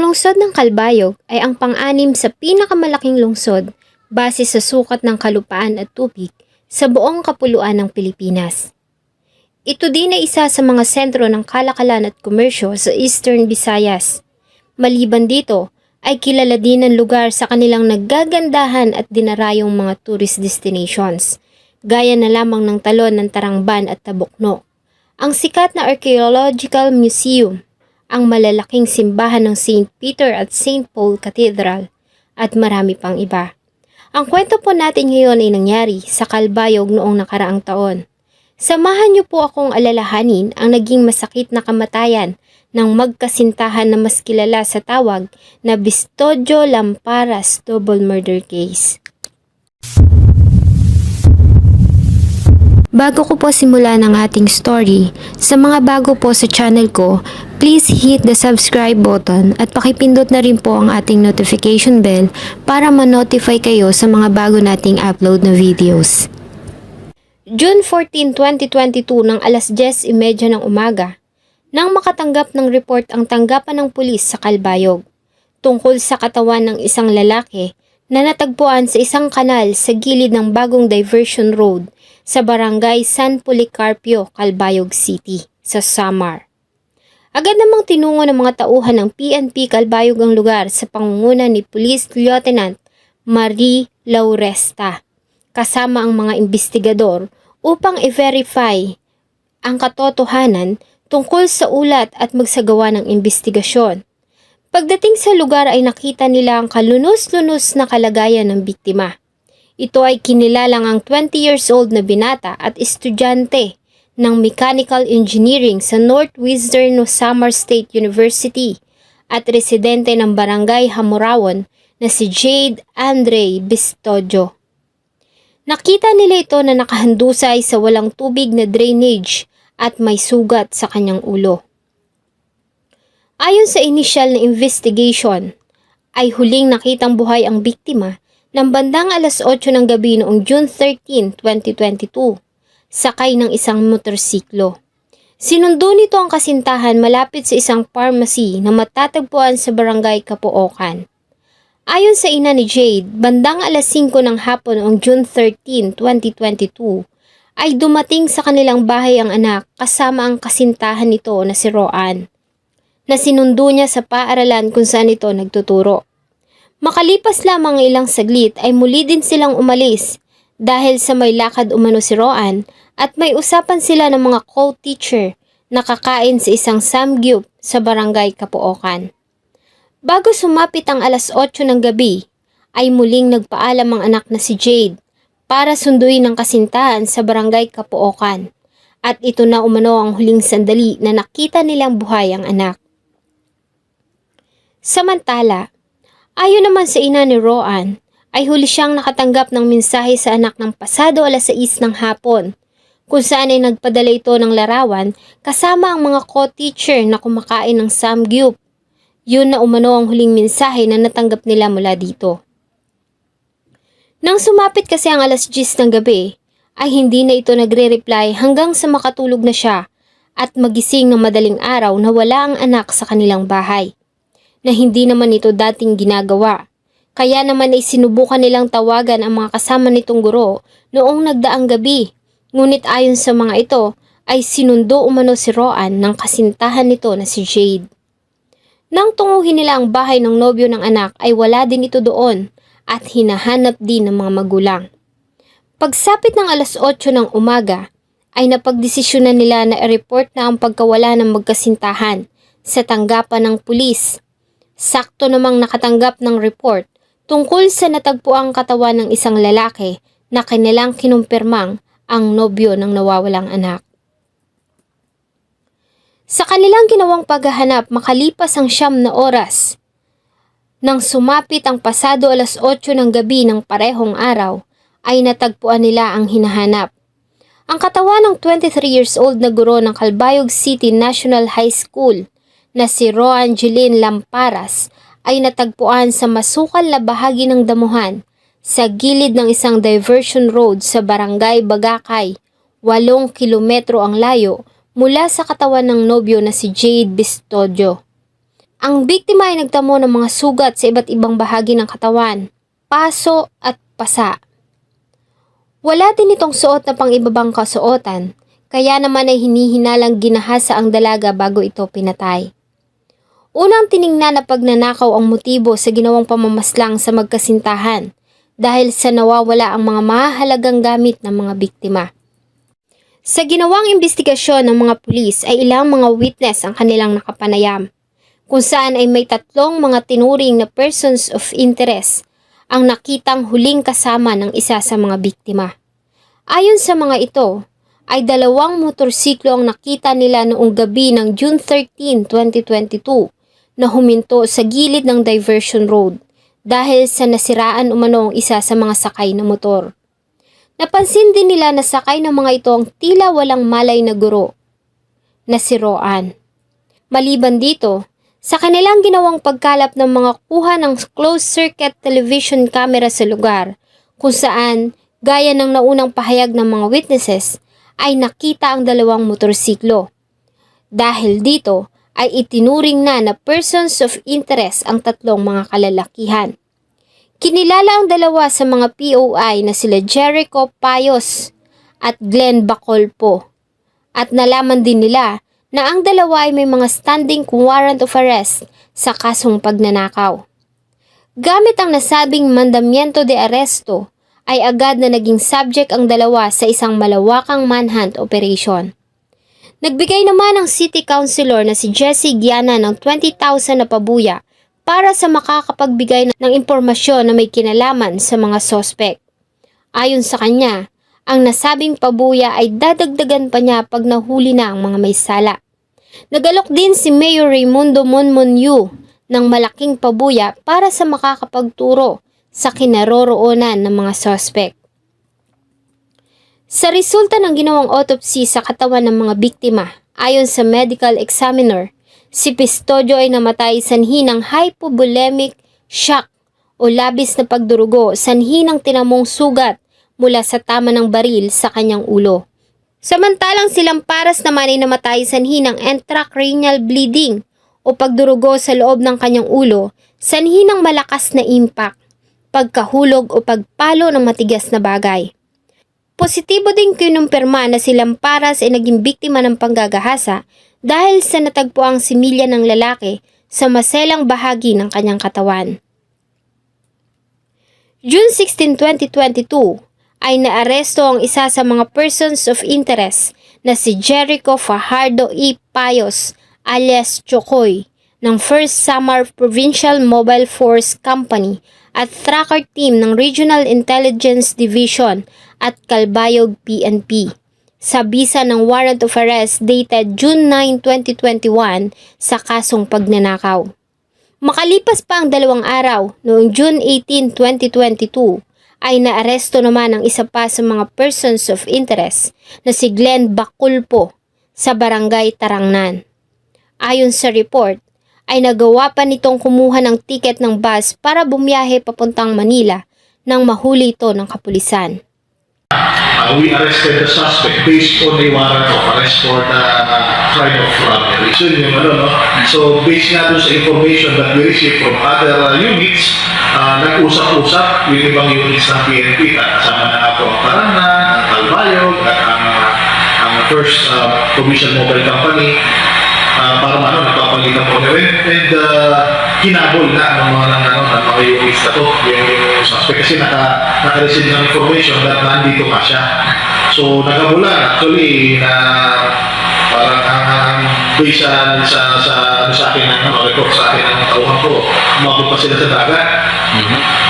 lungsod ng Calbayog ay ang pang-anim sa pinakamalaking lungsod base sa sukat ng kalupaan at tubig sa buong kapuluan ng Pilipinas. Ito din ay isa sa mga sentro ng kalakalan at komersyo sa Eastern Visayas. Maliban dito, ay kilala din ang lugar sa kanilang naggagandahan at dinarayong mga tourist destinations, gaya na lamang ng Talon ng Tarangban at Tabukno, ang sikat na archaeological museum, ang malalaking simbahan ng St. Peter at St. Paul Cathedral, at marami pang iba. Ang kwento po natin ngayon ay nangyari sa Calbayog noong nakaraang taon. Samahan niyo po akong alalahanin ang naging masakit na kamatayan ng magkasintahan na mas kilala sa tawag na Bastodio Lamparas double murder case. Bago ko po simulan ang ating story, sa mga bago po sa channel ko, please hit the subscribe button at pakipindot na rin po ang ating notification bell para ma-notify kayo sa mga bago nating upload na videos. June 14, 2022 ng alas 10:30 ng umaga, nang makatanggap ng report ang tanggapan ng pulis sa Calbayog tungkol sa katawan ng isang lalaki na natagpuan sa isang kanal sa gilid ng bagong diversion road sa barangay San Policarpio, Calbayog City, sa Samar. Agad namang tinungo ng mga tauhan ng PNP Calbayog ang lugar sa pangunguna ni Police Lieutenant Marie Lauresta, kasama ang mga investigador upang i-verify ang katotohanan tungkol sa ulat at magsagawa ng investigasyon. Pagdating sa lugar ay nakita nila ang kalunos-lunos na kalagayan ng biktima. Ito ay kinilalang ang 20 years old na binata at estudyante ng Mechanical Engineering sa Northwestern Samar State University at residente ng Barangay Hamurawon na si Jade Andre Bastodio. Nakita nila ito na nakahandusay sa walang tubig na drainage at may sugat sa kanyang ulo. Ayon sa initial na investigation, ay huling nakitang buhay ang biktima ng bandang alas 8 ng gabi noong June 13, 2022, sakay ng isang motorsiklo. Sinundo nito ang kasintahan malapit sa isang pharmacy na matatagpuan sa barangay Kapuokan. Ayon sa ina ni Jade, bandang alas 5 ng hapon noong June 13, 2022, ay dumating sa kanilang bahay ang anak kasama ang kasintahan nito na si Roan, na sinundo niya sa paaralan kung saan ito nagtuturo. Makalipas lamang ilang saglit ay muli din silang umalis dahil sa may lakad umano si Roan at may usapan sila ng mga co-teacher na kakain sa isang samgyup sa barangay Kapuokan. Bago sumapit ang alas 8 ng gabi, ay muling nagpaalam ang anak na si Jade para sunduin ang kasintahan sa barangay Kapuokan at ito na umano ang huling sandali na nakita nilang buhay ang anak. Samantala, ayon naman sa ina ni Roan, ay huli siyang nakatanggap ng mensahe sa anak ng pasado alas 6 ng hapon, kung saan ay nagpadala ito ng larawan kasama ang mga co-teacher na kumakain ng samgyup. Yun na umano ang huling mensahe na natanggap nila mula dito. Nang sumapit kasi ang alas 10 ng gabi, ay hindi na ito nagre-reply hanggang sa makatulog na siya at magising ng madaling araw na wala ang anak sa kanilang bahay, na hindi naman ito dating ginagawa. Kaya naman ay sinubukan nilang tawagan ang mga kasama nitong guro noong nagdaang gabi. Ngunit ayon sa mga ito ay sinundo umano si Roan ng kasintahan nito na si Jade. Nang tunguhin nila ang bahay ng nobyo ng anak ay wala din ito doon at hinahanap din ng mga magulang. Pagsapit ng alas 8 ng umaga ay napagdesisyonan nila na i-report na ang pagkawala ng magkasintahan sa tanggapan ng pulis. Sakto namang nakatanggap ng report tungkol sa natagpuang katawan ng isang lalaki na kanilang kinumpirmang ang nobyo ng nawawalang anak. Sa kanilang ginawang paghahanap makalipas ang 9 na oras, nang sumapit ang pasado alas 8 ng gabi ng parehong araw, ay natagpuan nila ang hinahanap. Ang katawan ng 23 years old na guro ng Calbayog City National High School na si Roan Jeline Lamparas ay natagpuan sa masukal na bahagi ng damuhan sa gilid ng isang diversion road sa barangay Bagakay, 8 kilometro ang layo mula sa katawan ng nobyo na si Jade Bastodio. Ang biktima ay nagtamo ng mga sugat sa iba't ibang bahagi ng katawan, paso at pasa. Wala din itong suot na pang-ibabang kasuotan, kaya naman ay hinihinalang ginahasa ang dalaga bago ito pinatay. Unang tiningnan na pagnanakaw ang motibo sa ginawang pamamaslang sa magkasintahan dahil sa nawawala ang mga mahalagang gamit ng mga biktima. Sa ginawang investigasyon ng mga pulis ay ilang mga witness ang kanilang nakapanayam, kung saan ay may tatlong mga tinuring na persons of interest ang nakitang huling kasama ng isa sa mga biktima. Ayon sa mga ito, ay dalawang motorsiklo ang nakita nila noong gabi ng June 13, 2022 na huminto sa gilid ng diversion road dahil sa nasiraan umano ang isa sa mga sakay na motor. Napansin din nila na sakay ng mga ito ang tila walang malay na guro na si Roan. Maliban dito, sa kanilang ginawang pagkalap ng mga kuha ng closed-circuit television camera sa lugar, kung saan, gaya ng naunang pahayag ng mga witnesses, ay nakita ang dalawang motorsiklo. Dahil dito, ay itinuring na persons of interest ang tatlong mga kalalakihan. Kinilala ang dalawa sa mga POI na sila Jericho Payos at Glenn Bacolpo. At nalaman din nila na ang dalawa ay may mga standing warrant of arrest sa kasong pagnanakaw. Gamit ang nasabing mandamiento de arresto, ay agad na naging subject ang dalawa sa isang malawakang manhunt operation. Nagbigay naman ang city councilor na si Jesse Giana ng 20,000 na pabuya para sa makakapagbigay ng impormasyon na may kinalaman sa mga sospek. Ayon sa kanya, ang nasabing pabuya ay dadagdagan pa niya pag nahuli na ang mga may sala. Nagalok din si Mayor Raimundo Monmonyu ng malaking pabuya para sa makakapagturo sa kinaroroonan ng mga sospek. Sa resulta ng ginawang autopsy sa katawan ng mga biktima, ayon sa medical examiner, si Pistodio ay namatay sanhi ng hypovolemic shock o labis na pagdurugo sanhi ng tinamong sugat mula sa tama ng baril sa kanyang ulo. Samantalang si Lamparas naman ay namatay sanhi ng intracranial bleeding o pagdurugo sa loob ng kanyang ulo sanhi ng malakas na impact, pagkahulog o pagpalo ng matigas na bagay. Positibo din kinumpirma na si Lamparas ay naging biktima ng panggagahasa dahil sa natagpuang similya ng lalaki sa maselang bahagi ng kanyang katawan. June 16, 2022 ay naaresto ang isa sa mga persons of interest na si Jericho Fajardo E. Payos alias Chokoy ng 1st Samar Provincial Mobile Force Company at tracker team ng Regional Intelligence Division at Calbayog PNP sa bisa ng warrant of arrest dated June 9, 2021 sa kasong pagnanakaw. Makalipas pa ang 2 araw, noong June 18, 2022, ay naaresto naman ang isa pa sa mga persons of interest na si Glenn Bacolpo sa barangay Tarangnan. Ayon sa report, ay nagawa pa nitong kumuha ng tiket ng bus para bumiyahe papuntang Manila nang mahuli ito ng kapulisan. We arrested the suspect based on a warrant of arrest for the crime of robbery. So, yung no? So, based nga doon sa information that we received from other units, nag-usap-usap yung ibang units ng PNP at kasama na ako ang Tarangnan, ang Calbayog, at ang first commission mobile company para nagpapalitan po nila and hinabol na ng mga units na to yung suspect kasi naka-receive ng information that nandito pa siya. So nagabulan actually na parang ang based sa akin ng report sa akin ng tauhan ko, umabot pa sila sa dagat.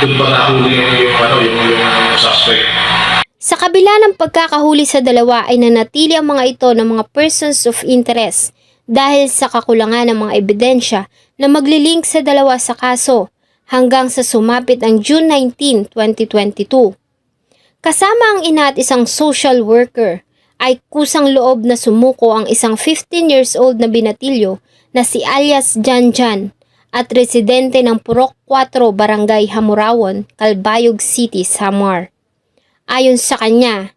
Doon ba nahuli yung suspect? Sa kabila ng pagkakahuli sa dalawa ay nanatili ang mga ito ng mga persons of interest dahil sa kakulangan ng mga ebidensya na maglilink sa dalawa sa kaso hanggang sa sumapit ang June 19, 2022. Kasama ang ina at isang social worker ay kusang loob na sumuko ang isang 15 years old na binatilyo na si alias Janjan at residente ng Purok 4 Barangay Hamurawon, Calbayog City, Samar. Ayon sa kanya,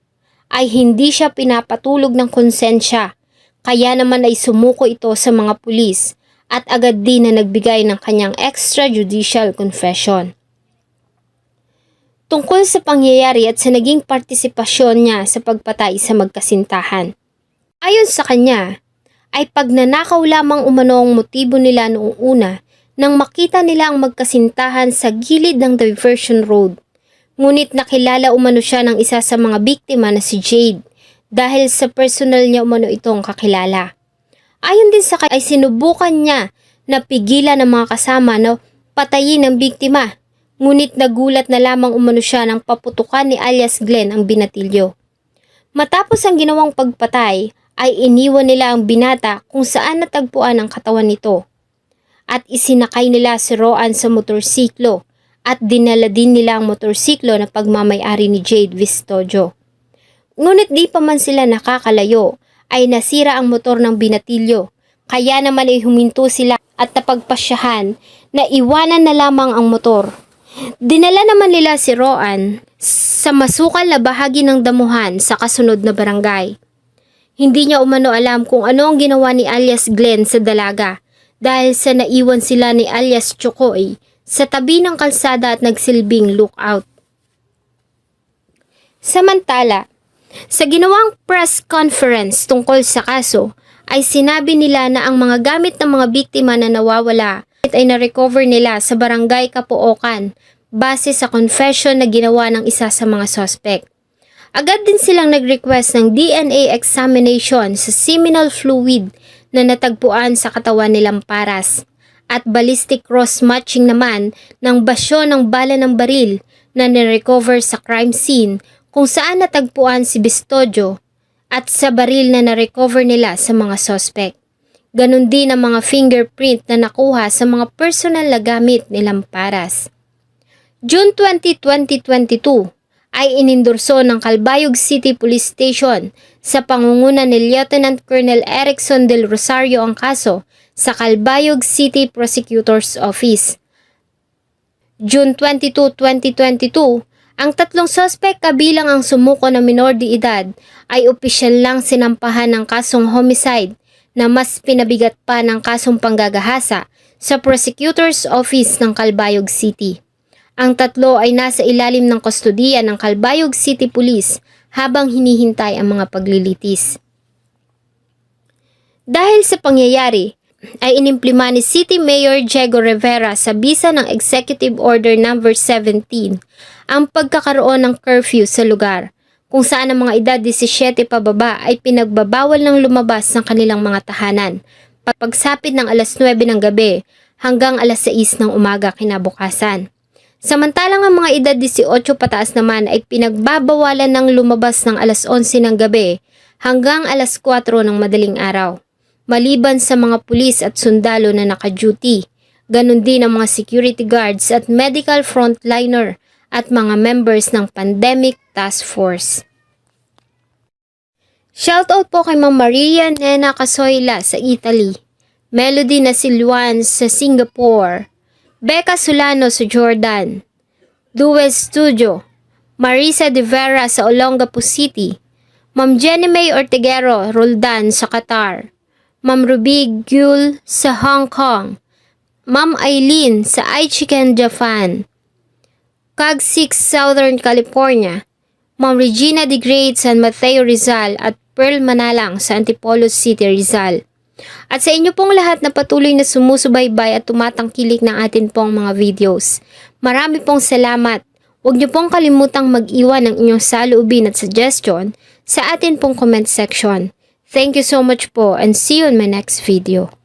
ay hindi siya pinapatulog ng konsensya, kaya naman ay sumuko ito sa mga pulis at agad din na nagbigay ng kanyang extrajudicial confession tungkol sa pangyayari at sa naging partisipasyon niya sa pagpatay sa magkasintahan. Ayon sa kanya, ay pagnanakaw lamang umano ang motibo nila noong una nang makita nila ang magkasintahan sa gilid ng diversion road. Ngunit nakilala umano siya ng isa sa mga biktima na si Jade dahil sa personal niya umano itong kakilala. Ayon din sa kanya ay sinubukan niya na pigilan ng mga kasama na patayin ang biktima. Ngunit nagulat na lamang umano siya nang paputukan ni alias Glenn ang binatilyo. Matapos ang ginawang pagpatay, ay iniwan nila ang binata kung saan natagpuan ang katawan nito. At isinakay nila si Roan sa motorsiklo at dinala din nila ang motorsiklo na pagmamay-ari ni Jade Vistojo. Ngunit di pa man sila nakakalayo, ay nasira ang motor ng binatilyo. Kaya naman ay huminto sila at napagpasyahan na iwanan na lamang ang motor. Dinala naman nila si Roan sa masukal na bahagi ng damuhan sa kasunod na barangay. Hindi niya umano alam kung ano ang ginawa ni alias Glenn sa dalaga dahil sa naiwan sila ni alias Chokoy sa tabi ng kalsada at nagsilbing lookout. Samantala, sa ginawang press conference tungkol sa kaso, ay sinabi nila na ang mga gamit ng mga biktima na nawawala ay na-recover nila sa barangay Kapookan base sa confession na ginawa ng isa sa mga suspect. Agad din silang nag-request ng DNA examination sa seminal fluid na natagpuan sa katawan ni Lamparas at ballistic cross-matching naman ng basyo ng bala ng baril na nirecover sa crime scene kung saan natagpuan si Vistojo at sa baril na narecover nila sa mga suspect. Ganon din ang mga fingerprint na nakuha sa mga personal na gamit ni Lamparas. June 20, 2022 ay inindorso ng Calbayog City Police Station sa pangunguna ni Lieutenant Colonel Erickson del Rosario ang kaso sa Calbayog City Prosecutor's Office. June 22, 2022, ang tatlong suspect kabilang ang sumuko na minor de edad ay opisyal lang sinampahan ng kasong homicide na mas pinabigat pa ng kasong panggagahasa sa Prosecutor's Office ng Calbayog City. Ang tatlo ay nasa ilalim ng kustodiya ng Calbayog City Police habang hinihintay ang mga paglilitis. Dahil sa pangyayari, ay inimplima ni City Mayor Diego Rivera sa bisa ng Executive Order No. 17 ang pagkakaroon ng curfew sa lugar, kung saan ang mga edad 17 pababa ay pinagbabawal ng lumabas ng kanilang mga tahanan pagsapit ng alas 9 ng gabi hanggang alas 6 ng umaga kinabukasan. Samantalang ang mga edad 18 pataas naman ay pinagbabawalan ng lumabas ng alas 11 ng gabi hanggang alas 4 ng madaling araw, maliban sa mga pulis at sundalo na naka-duty. Ganon din ang mga security guards at medical frontliner at mga members ng Pandemic Task Force. Shoutout po kay Ma'am Maria Nena Casoyla sa Italy, Melody Nasilwan sa Singapore, Becca Solano sa Jordan, Duel Studio, Marisa De Vera sa Olongapo City, Ma'am Jenny May Ortegero Roldan sa Qatar, Ma'am Ruby Gul sa Hong Kong, Ma'am Eileen sa Aichiken, Japan, Cag 6 Southern California, Ma'am Regina de Great San Mateo Rizal at Pearl Manalang sa Antipolo City, Rizal. At sa inyo pong lahat na patuloy na sumusubaybay at tumatangkilik ng atin pong mga videos. Marami pong salamat. Huwag niyo pong kalimutang mag-iwan ng inyong saloobin at suggestion sa atin pong comment section. Thank you so much po and see you in my next video.